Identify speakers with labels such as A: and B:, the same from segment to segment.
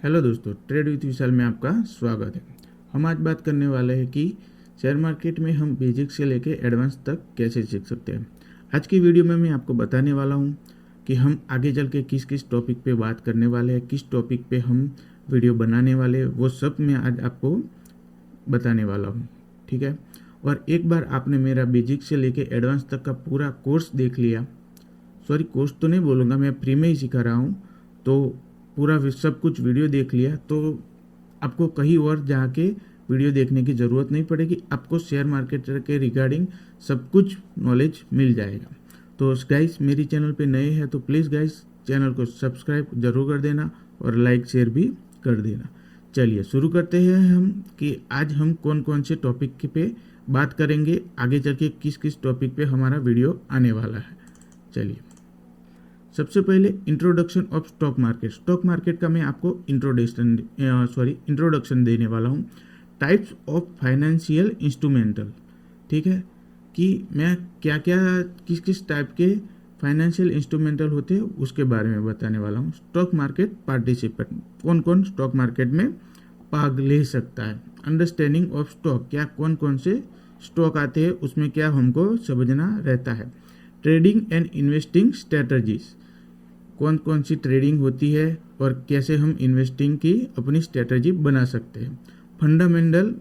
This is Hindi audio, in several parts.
A: हेलो दोस्तों, ट्रेड विथ विशाल में आपका स्वागत है। हम आज बात करने वाले हैं कि शेयर मार्केट में हम बेसिक से लेके एडवांस तक कैसे सीख सकते हैं। आज की वीडियो में मैं आपको बताने वाला हूं कि हम आगे चल के किस किस टॉपिक पे बात करने वाले हैं, किस टॉपिक पे हम वीडियो बनाने वाले हैं, वो सब मैं आज आपको बताने वाला हूँ। ठीक है। और एक बार आपने मेरा बेसिक से लेके एडवांस तक का पूरा कोर्स देख लिया, सॉरी कोर्स तो नहीं बोलूँगा, मैं फ्री में ही सिखा रहा हूँ, तो पूरा सब कुछ वीडियो देख लिया तो आपको कहीं और जाके वीडियो देखने की ज़रूरत नहीं पड़ेगी। आपको शेयर मार्केट के रिगार्डिंग सब कुछ नॉलेज मिल जाएगा। तो गाइस, मेरी चैनल पे नए हैं तो प्लीज़ गाइस चैनल को सब्सक्राइब जरूर कर देना और लाइक शेयर भी कर देना। चलिए शुरू करते हैं हम कि आज हम कौन कौन से टॉपिक पे बात करेंगे, आगे चल के किस किस टॉपिक पे हमारा वीडियो आने वाला है। चलिए, सबसे पहले introduction of stock market. Stock market का मैं आपको इंट्रोडक्शन देने वाला हूँ। टाइप्स ऑफ फाइनेंशियल इंस्ट्रूमेंटल, ठीक है, कि मैं क्या क्या किस किस टाइप के फाइनेंशियल इंस्ट्रूमेंटल होते हैं उसके बारे में बताने वाला हूँ। स्टॉक मार्केट पार्टिसिपेंट, कौन कौन स्टॉक मार्केट में भाग ले सकता है। अंडरस्टैंडिंग ऑफ स्टॉक, क्या कौन कौन से स्टॉक आते हैं उसमें क्या हमको समझना रहता है। ट्रेडिंग एंड इन्वेस्टिंग स्ट्रेटजीज, कौन कौन सी ट्रेडिंग होती है और कैसे हम इन्वेस्टिंग की अपनी स्ट्रेटजी बना सकते हैं। फंडामेंटल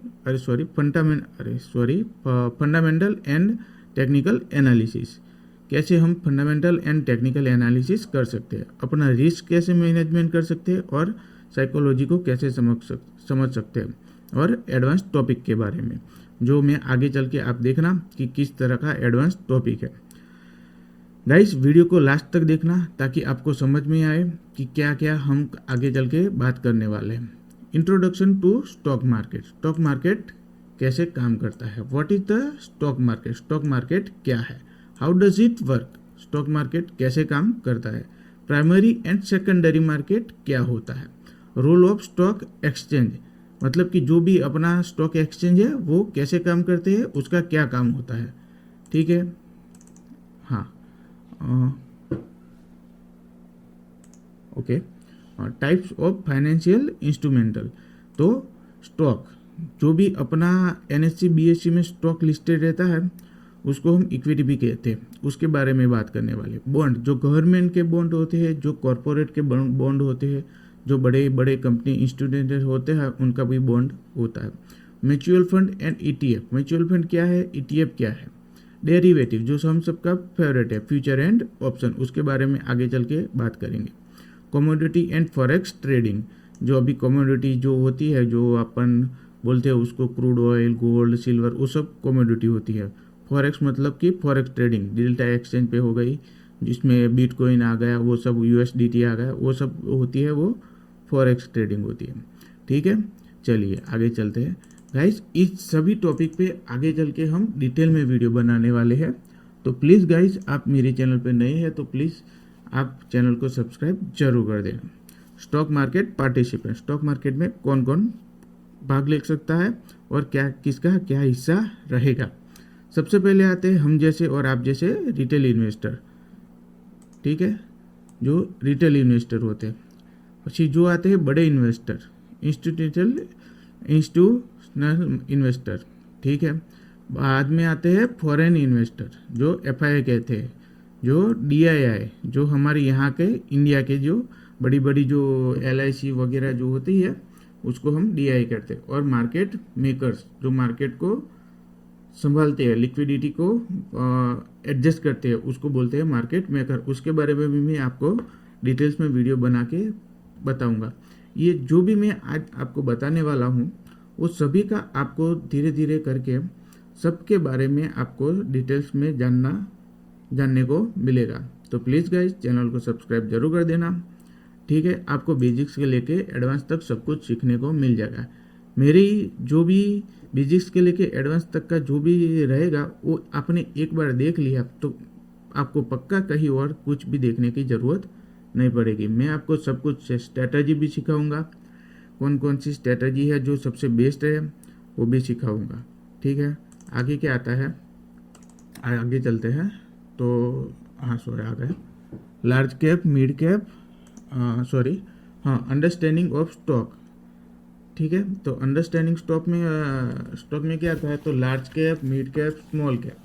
A: एंड टेक्निकल एनालिसिस, कैसे हम फंडामेंटल एंड टेक्निकल एनालिसिस कर सकते हैं, अपना रिस्क कैसे मैनेजमेंट कर सकते हैं और साइकोलॉजी को कैसे समझ सकते हैं, और एडवांस टॉपिक के बारे में जो मैं आगे चल के आप देखना कि किस तरह का एडवांस टॉपिक है। गाइस, वीडियो को लास्ट तक देखना ताकि आपको समझ में आए कि क्या क्या हम आगे चल के बात करने वाले हैं। Introduction to stock market. Stock market कैसे काम करता है, what is the stock market, stock market क्या है, how does it work, stock market कैसे काम करता है। प्राइमरी एंड सेकेंडरी मार्केट क्या होता है। रोल ऑफ स्टॉक एक्सचेंज, मतलब कि जो भी अपना स्टॉक एक्सचेंज है वो कैसे काम करते हैं, उसका क्या काम होता है। ठीक है, हाँ, okay. Types of financial instrumental, तो स्टॉक जो भी अपना एनएससी बीएससी में स्टॉक लिस्टेड रहता है उसको हम इक्विटी भी कहते हैं, उसके बारे में बात करने वाले। बॉन्ड, जो गवर्नमेंट के बॉन्ड होते हैं, जो कॉरपोरेट के बॉन्ड होते हैं, जो बड़े बड़े कंपनी इंस्टीट्यूट होते हैं उनका भी बॉन्ड होता है। Mutual fund and ETF, mutual fund क्या है, ईटीएफ क्या है। डेरिवेटिव, जो हम सबका फेवरेट है, फ्यूचर एंड ऑप्शन, उसके बारे में आगे चल के बात करेंगे। कमोडिटी एंड फॉरेक्स ट्रेडिंग, जो अभी कमोडिटी जो होती है, जो अपन बोलते हैं उसको क्रूड ऑयल, गोल्ड, सिल्वर, वो सब कमोडिटी होती है। फॉरेक्स मतलब कि फॉरेक्स ट्रेडिंग डेल्टा एक्सचेंज पे हो गई, जिसमें बिटकॉइन आ गया, वो सब यूएसडीटी आ गया, वो सब होती है, वो फॉरेक्स ट्रेडिंग होती है। ठीक है, चलिए आगे चलते हैं। गाइस, इस सभी टॉपिक पे आगे चल के हम डिटेल में वीडियो बनाने वाले हैं, तो प्लीज़ गाइस, आप मेरे चैनल पे नए हैं तो प्लीज़ आप चैनल को सब्सक्राइब जरूर कर देना। Stock market participant, stock market में कौन कौन भाग ले सकता है और क्या किसका क्या हिस्सा रहेगा। सबसे पहले आते हैं हम जैसे और आप जैसे रिटेल इन्वेस्टर, ठीक है, जो रिटेल इन्वेस्टर होते हैं। પછી जो आते हैं बड़े इन्वेस्टर, इंस्टीट्यूशनल इन्वेस्टर, ठीक है। बाद में आते हैं फॉरेन इन्वेस्टर, जो एफआईआई कहते हैं, जो डीआईआई, जो हमारे यहाँ के इंडिया के जो बड़ी बड़ी जो एलआईसी वगैरह जो होती है उसको हम डीआई करते हैं। और मार्केट मेकर्स, जो मार्केट को संभालते हैं, लिक्विडिटी को एडजस्ट करते हैं, उसको बोलते हैं मार्केट मेकर। उसके बारे में भी मैं आपको डिटेल्स में वीडियो बना के बताऊंगा। ये जो भी मैं आज आपको बताने वाला हूँ वो सभी का आपको धीरे धीरे करके सबके बारे में आपको डिटेल्स में जानने को मिलेगा। तो प्लीज़ गाइस, चैनल को सब्सक्राइब जरूर कर देना। ठीक है, आपको बेसिक्स के लेके एडवांस तक सब कुछ सीखने को मिल जाएगा। मेरी जो भी बेसिक्स के लेके एडवांस तक का जो भी रहेगा वो आपने एक बार देख लिया तो आपको पक्का कहीं और कुछ भी देखने की ज़रूरत नहीं पड़ेगी। मैं आपको सब कुछ स्ट्रैटेजी भी सिखाऊंगा, कौन कौन सी स्ट्रैटेजी है जो सबसे बेस्ट है वो भी सिखाऊंगा। ठीक है, आगे क्या आता है, आगे चलते हैं। तो हाँ, सॉरी, आ गए large cap, mid cap, sorry, हाँ, अंडरस्टैंडिंग ऑफ स्टॉक। ठीक है, तो अंडरस्टैंडिंग स्टॉक में क्या आता है, तो large cap, mid cap, small cap.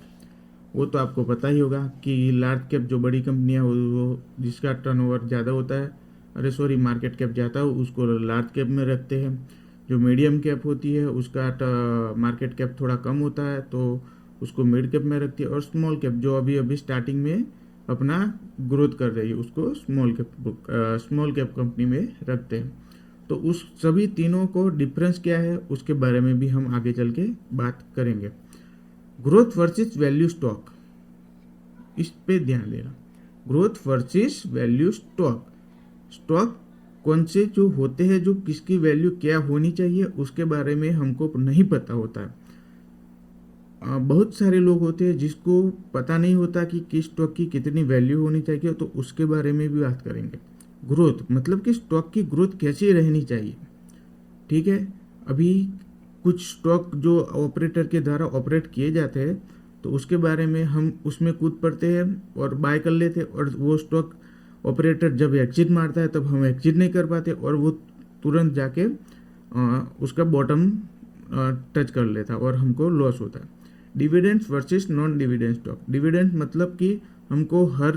A: वो तो आपको पता ही होगा कि लार्ज कैप जो बड़ी कंपनियां वो जिसका टर्नओवर ज़्यादा होता है, अरे सॉरी मार्केट कैप ज़्यादा हो, उसको लार्ज कैप में रखते हैं। जो मीडियम कैप होती है उसका मार्केट कैप थोड़ा कम होता है तो उसको मिड कैप में रखती है। और स्मॉल कैप जो अभी अभी स्टार्टिंग में अपना ग्रोथ कर रही है उसको स्मॉल कैप कंपनी में रखते हैं। तो उस सभी तीनों को डिफरेंस क्या है उसके बारे में भी हम आगे चल के बात करेंगे। ग्रोथ वर्सेस वैल्यू स्टॉक, इस पे ध्यान देना। Growth versus value stock. Stock कौन से जो होते हैं जो किसकी वैल्यू क्या होनी चाहिए उसके बारे में हमको नहीं पता होता है। बहुत सारे लोग होते हैं जिसको पता नहीं होता कि किस स्टॉक की कितनी वैल्यू होनी चाहिए, तो उसके बारे में भी बात करेंगे। ग्रोथ मतलब कि स्टॉक की ग्रोथ कैसी रहनी चाहिए। ठीक है, अभी कुछ स्टॉक जो ऑपरेटर के द्वारा ऑपरेट किए जाते हैं तो उसके बारे में हम उसमें कूद पड़ते हैं और बाय कर लेते हैं, और वो स्टॉक ऑपरेटर जब एग्जिट मारता है तब हम एग्जिट नहीं कर पाते और वो तुरंत जाके उसका बॉटम टच कर लेता और हमको लॉस होता है। Dividends versus non dividend stock. Dividend मतलब कि हमको हर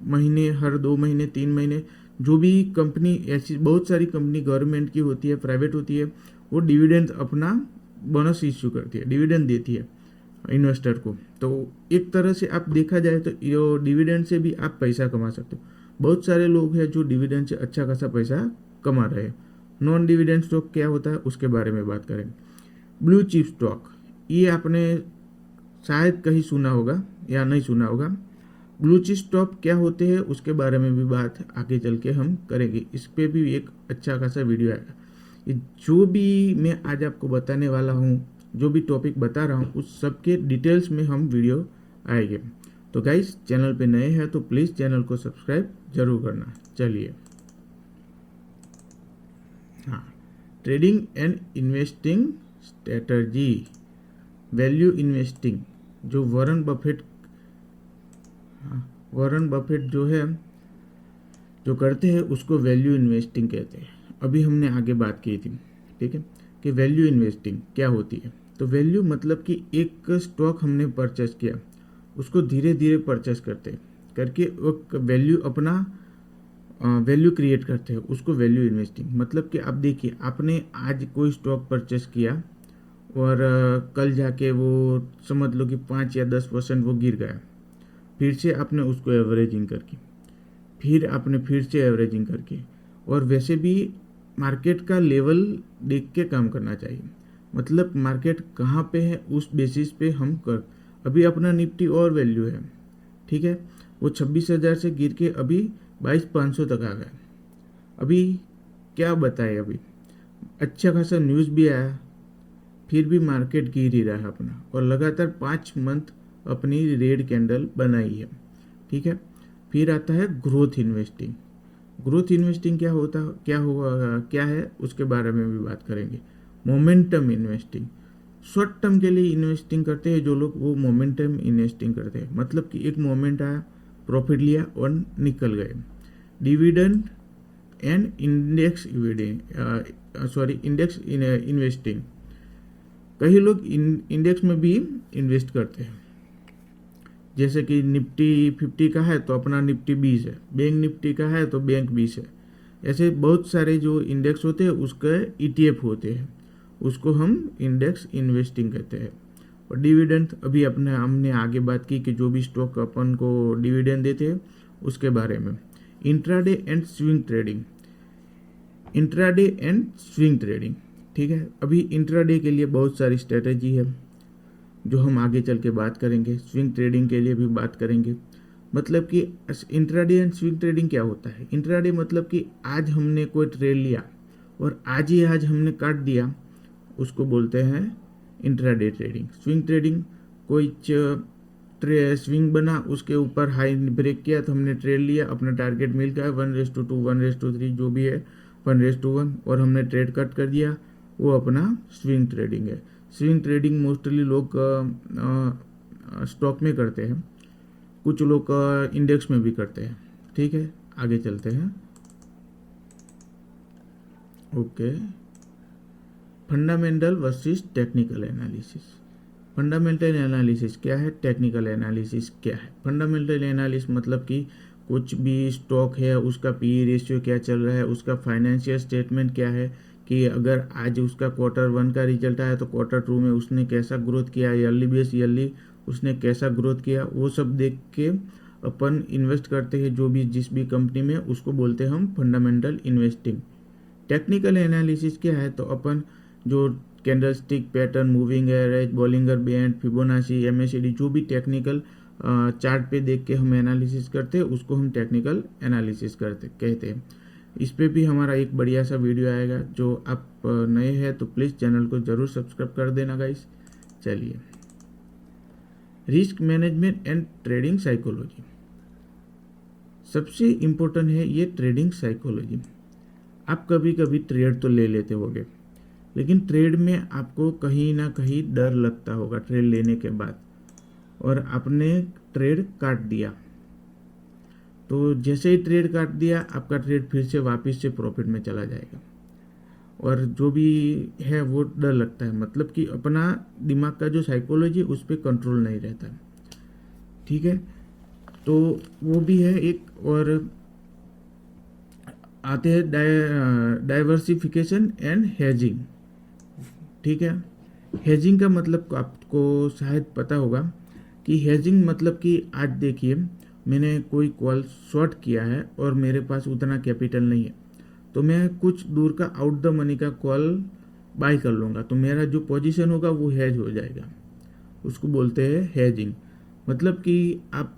A: महीने, हर 2 महीने, 3 महीने, जो भी कंपनी, ऐसी बहुत सारी कंपनी गवर्नमेंट की होती है, प्राइवेट होती है, वो डिविडेंड अपना बोनस इश्यू करती है, डिविडेंड देती है इन्वेस्टर को। तो एक तरह से आप देखा जाए तो ये डिविडेंड से भी आप पैसा कमा सकते हो। बहुत सारे लोग हैं जो डिविडेंड से अच्छा खासा पैसा कमा रहे हैं। नॉन डिविडेंड स्टॉक क्या होता है उसके बारे में बात करेंगे। ब्लू चिप स्टॉक, ये आपने शायद कहीं सुना होगा या नहीं सुना होगा। ब्लू चिप स्टॉक क्या होते हैं उसके बारे में भी बात आगे चल के हम करेंगे। इस पे भी एक अच्छा खासा वीडियो आएगा। ये जो भी मैं आज आपको बताने वाला हूँ, जो भी टॉपिक बता रहा हूँ, उस सब के डिटेल्स में हम वीडियो आएंगे। तो गाइस, चैनल पे नए हैं तो प्लीज़ चैनल को सब्सक्राइब जरूर करना। चलिए, हाँ, trading and investing strategy. Value investing, जो वॉरेन बफेट जो है जो करते हैं उसको वैल्यू इन्वेस्टिंग कहते हैं। अभी हमने आगे बात की थी, ठीक है, कि वैल्यू इन्वेस्टिंग क्या होती है। तो वैल्यू मतलब कि एक स्टॉक हमने परचेस किया, उसको धीरे धीरे परचेस करके एक वैल्यू अपना वैल्यू क्रिएट करते हैं, उसको वैल्यू इन्वेस्टिंग। मतलब कि आप देखिए, आपने आज कोई स्टॉक परचेस किया और कल जाके वो समझ लो कि 5 या 10% वो गिर गया, फिर से आपने उसको एवरेजिंग करके, फिर आपने फिर से एवरेजिंग करके, और वैसे भी मार्केट का लेवल देख के काम करना चाहिए। मतलब मार्केट कहाँ पे है उस बेसिस पे हम कर। अभी अपना निफ्टी और वैल्यू है, ठीक है, वो 26,000 से गिर के अभी 22,500 तक आ गया। अभी क्या बताए, अभी अच्छा खासा न्यूज़ भी आया, फिर भी मार्केट गिर ही रहा है अपना, और लगातार 5 मंथ अपनी रेड कैंडल बनाई है। ठीक है, फिर आता है ग्रोथ इन्वेस्टिंग। ग्रोथ इन्वेस्टिंग क्या है उसके बारे में भी बात करेंगे। मोमेंटम इन्वेस्टिंग, शॉर्ट टर्म के लिए इन्वेस्टिंग करते हैं जो लोग, वो मोमेंटम इन्वेस्टिंग करते हैं। मतलब कि एक मोमेंट आया, प्रॉफिट लिया और निकल गए। डिविडेंड एंड इंडेक्स इन्वेस्टिंग, कई लोग इंडेक्स में भी इन्वेस्ट करते हैं। जैसे कि निफ्टी 50 का है तो अपना निफ्टी 20 है, बैंक निफ्टी का है तो बैंक 20 है। ऐसे बहुत सारे जो इंडेक्स होते हैं उसके ETF होते हैं, उसको हम इंडेक्स इन्वेस्टिंग कहते हैं। और डिविडेंड, अभी हमने आगे बात की कि जो भी स्टॉक अपन को डिविडेंड देते हैं उसके बारे में। इंट्राडे एंड स्विंग ट्रेडिंग, ठीक है। अभी इंट्राडे के लिए बहुत सारी स्ट्रेटेजी है जो हम आगे चल के बात करेंगे। स्विंग ट्रेडिंग के लिए भी बात करेंगे। मतलब कि इंट्राडे एंड स्विंग ट्रेडिंग क्या होता है। इंट्राडे मतलब कि आज हमने कोई ट्रेड लिया और आज हमने काट दिया, उसको बोलते हैं इंट्राडे ट्रेडिंग। स्विंग ट्रेडिंग, कोई स्विंग बना, उसके ऊपर हाई ब्रेक किया तो हमने ट्रेड लिया, अपना टारगेट मिल गया 1:2, 1:3 जो भी है, 1:1, और हमने ट्रेड कट कर दिया, वो अपना स्विंग ट्रेडिंग है। स्विंग ट्रेडिंग मोस्टली लोग स्टॉक में करते हैं, कुछ लोग इंडेक्स में भी करते हैं। ठीक है, आगे चलते हैं। Okay, fundamental versus technical analysis. Fundamental analysis क्या है, टेक्निकल एनालिसिस क्या है। फंडामेंटल एनालिसिस मतलब कि कुछ भी स्टॉक है उसका पी रेशियो क्या चल रहा है, उसका फाइनेंशियल स्टेटमेंट क्या है, कि अगर आज उसका क्वार्टर 1 का रिजल्ट आया तो क्वार्टर 2 में उसने कैसा ग्रोथ किया, ईयरली बेस ईयरली उसने कैसा ग्रोथ किया, वो सब देख के अपन इन्वेस्ट करते हैं जो भी जिस भी कंपनी में, उसको बोलते हैं हम फंडामेंटल इन्वेस्टिंग। टेक्निकल एनालिसिस क्या है, तो अपन जो candlestick pattern, moving average, Bollinger band, Fibonacci, MACD, जो भी टेक्निकल चार्ट पे देख के हम एनालिसिस करते हैं उसको हम टेक्निकल एनालिसिस कहते हैं। इस पे भी हमारा एक बढ़िया सा वीडियो आएगा। जो आप नए हैं तो प्लीज़ चैनल को ज़रूर सब्सक्राइब कर देना गाइस। चलिए, risk management and trading psychology. सबसे इम्पोर्टेंट है ये ट्रेडिंग साइकोलॉजी। आप कभी कभी ट्रेड तो ले लेते होगे, लेकिन ट्रेड में आपको कहीं ना कहीं डर लगता होगा ट्रेड लेने के बाद, और आपने ट्रेड काट दिया, तो जैसे ही ट्रेड काट दिया आपका ट्रेड फिर से वापस से प्रॉफिट में चला जाएगा, और जो भी है वो डर लगता है। मतलब कि अपना दिमाग का जो साइकोलॉजी उस पर कंट्रोल नहीं रहता है। ठीक है, तो वो भी है एक। और आते हैं डाइवर्सिफिकेशन एंड हेजिंग। ठीक है, हेजिंग का मतलब आपको शायद पता होगा कि हेजिंग मतलब कि आज देखिए मैंने कोई कॉल शॉर्ट किया है और मेरे पास उतना कैपिटल नहीं है, तो मैं कुछ दूर का आउट द मनी का कॉल बाय कर लूँगा, तो मेरा जो पोजीशन होगा वो हेज हो जाएगा। उसको बोलते हैं हेजिंग। मतलब कि आप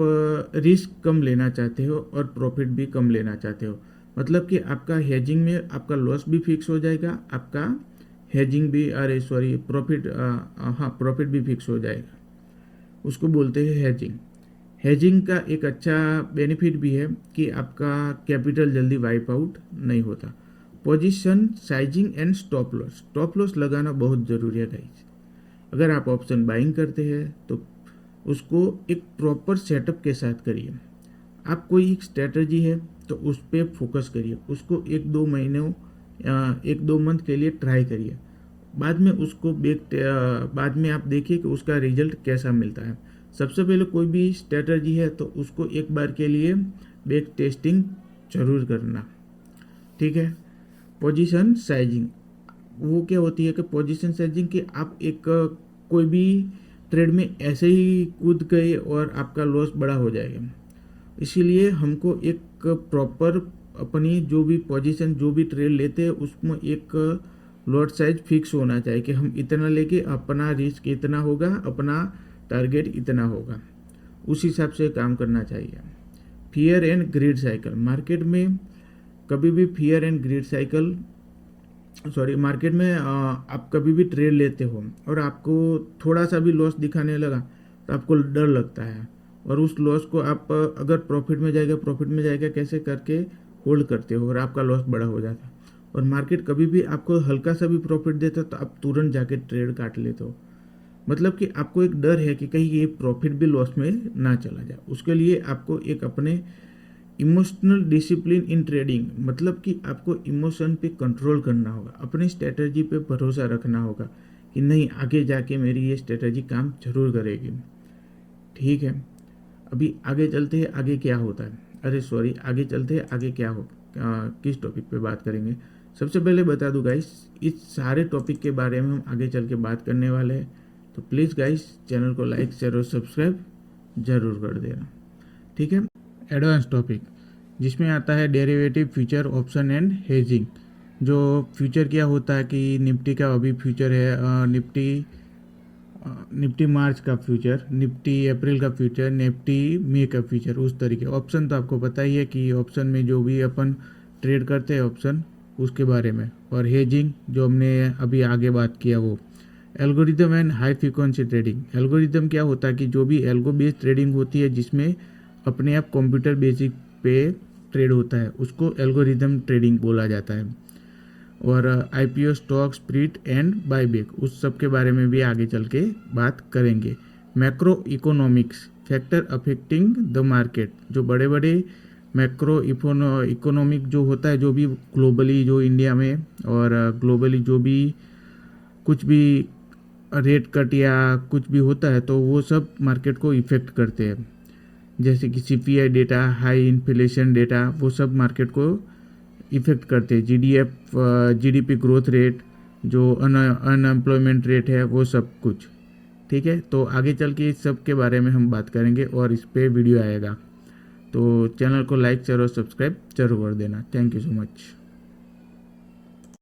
A: रिस्क कम लेना चाहते हो और प्रॉफिट भी कम लेना चाहते हो। मतलब कि आपका हेजिंग में आपका लॉस भी फिक्स हो जाएगा, आपका हेजिंग भी प्रॉफिट भी फिक्स हो जाएगा। उसको बोलते हैं हेजिंग। हेजिंग का एक अच्छा बेनिफिट भी है कि आपका कैपिटल जल्दी वाइप आउट नहीं होता। Position sizing and stop loss. Stop loss लगाना बहुत ज़रूरी है गाइस। अगर आप ऑप्शन बाइंग करते हैं तो उसको एक प्रॉपर सेटअप के साथ करिए। आप कोई एक स्ट्रेटजी है तो उस पर फोकस करिए, उसको 1-2 महीनों 1-2 मंथ के लिए ट्राई करिए। बाद में उसको बाद में आप देखिए कि उसका रिजल्ट कैसा मिलता है। सबसे पहले कोई भी स्ट्रेटजी है तो उसको एक बार के लिए बैक टेस्टिंग जरूर करना। ठीक है, पोजीशन साइजिंग वो क्या होती है कि पोजीशन साइजिंग कि आप एक कोई भी ट्रेड में ऐसे ही कूद गए और आपका लॉस बड़ा हो जाएगा। इसीलिए हमको एक प्रॉपर अपनी जो भी पोजीशन जो भी ट्रेड लेते हैं उसमें एक लॉट साइज फिक्स होना चाहिए कि हम इतना लेके अपना रिस्क इतना होगा, अपना टारगेट इतना होगा, उस हिसाब से काम करना चाहिए। Fear and greed cycle. Market में कभी भी fear and greed cycle market में आप कभी भी ट्रेड लेते हो और आपको थोड़ा सा भी लॉस दिखाने लगा तो आपको डर लगता है, और उस लॉस को आप अगर प्रॉफिट में जाएगा कैसे करके होल्ड करते हो और आपका लॉस बड़ा हो जाता है। और मार्केट कभी भी आपको हल्का सा भी प्रॉफिट देता है तो आप तुरंत जाके ट्रेड काट लेते हो। मतलब कि आपको एक डर है कि कहीं ये प्रॉफिट भी लॉस में ना चला जाए। उसके लिए आपको एक अपने इमोशनल डिसिप्लिन इन ट्रेडिंग, मतलब कि आपको इमोशन पे कंट्रोल करना होगा, अपनी स्ट्रेटजी पे भरोसा रखना होगा कि नहीं आगे जाके मेरी ये स्ट्रेटजी काम जरूर करेगी। ठीक है, अभी आगे चलते हैं, आगे क्या होता है, आगे चलते हैं, आगे क्या हो किस टॉपिक पे बात करेंगे। सबसे पहले बता दूं गाइस, इस सारे टॉपिक के बारे में हम आगे चल के बात करने वाले हैं, तो प्लीज़ गाइस चैनल को लाइक शेयर और सब्सक्राइब जरूर कर देना। ठीक है, एडवांस टॉपिक जिसमें आता है derivative, future, option and hedging. जो फ्यूचर क्या होता है कि निफ्टी का अभी फ्यूचर है, निफ्टी मार्च का फ्यूचर, निफ्टी अप्रैल का फ्यूचर, निफ्टी मई का फ्यूचर, उस तरीके। ऑप्शन तो आपको पता ही है कि ऑप्शन में जो भी अपन ट्रेड करते हैं ऑप्शन उसके बारे में, और हेजिंग जो हमने अभी आगे बात किया वो। Algorithm and high frequency trading. Algorithm क्या होता है कि जो भी एल्गो बेस्ड ट्रेडिंग होती है जिसमें अपने आप कंप्यूटर बेसिक पे ट्रेड होता है उसको एल्गोरिदम ट्रेडिंग बोला जाता है। और IPO, stock split and buyback, उस सब के बारे में भी आगे चल के बात करेंगे। Macro economics factor affecting the market. जो बड़े बड़े मैक्रो इकोनॉमिक जो होता है, जो भी ग्लोबली, जो इंडिया में और ग्लोबली जो भी कुछ भी रेट कट या कुछ भी होता है तो वो सब मार्केट को इफ़ेक्ट करते हैं। जैसे कि CPI data, high inflation data, वो सब मार्केट को इफ़ेक्ट करते हैं। जीडीपी ग्रोथ रेट, जो अनएम्प्लॉयमेंट रेट है, वो सब कुछ। ठीक है, तो आगे चल के इस सब के बारे में हम बात करेंगे और इस पे वीडियो आएगा। तो चैनल को लाइक, शेयर और सब्सक्राइब जरूर कर देना। Thank you so much.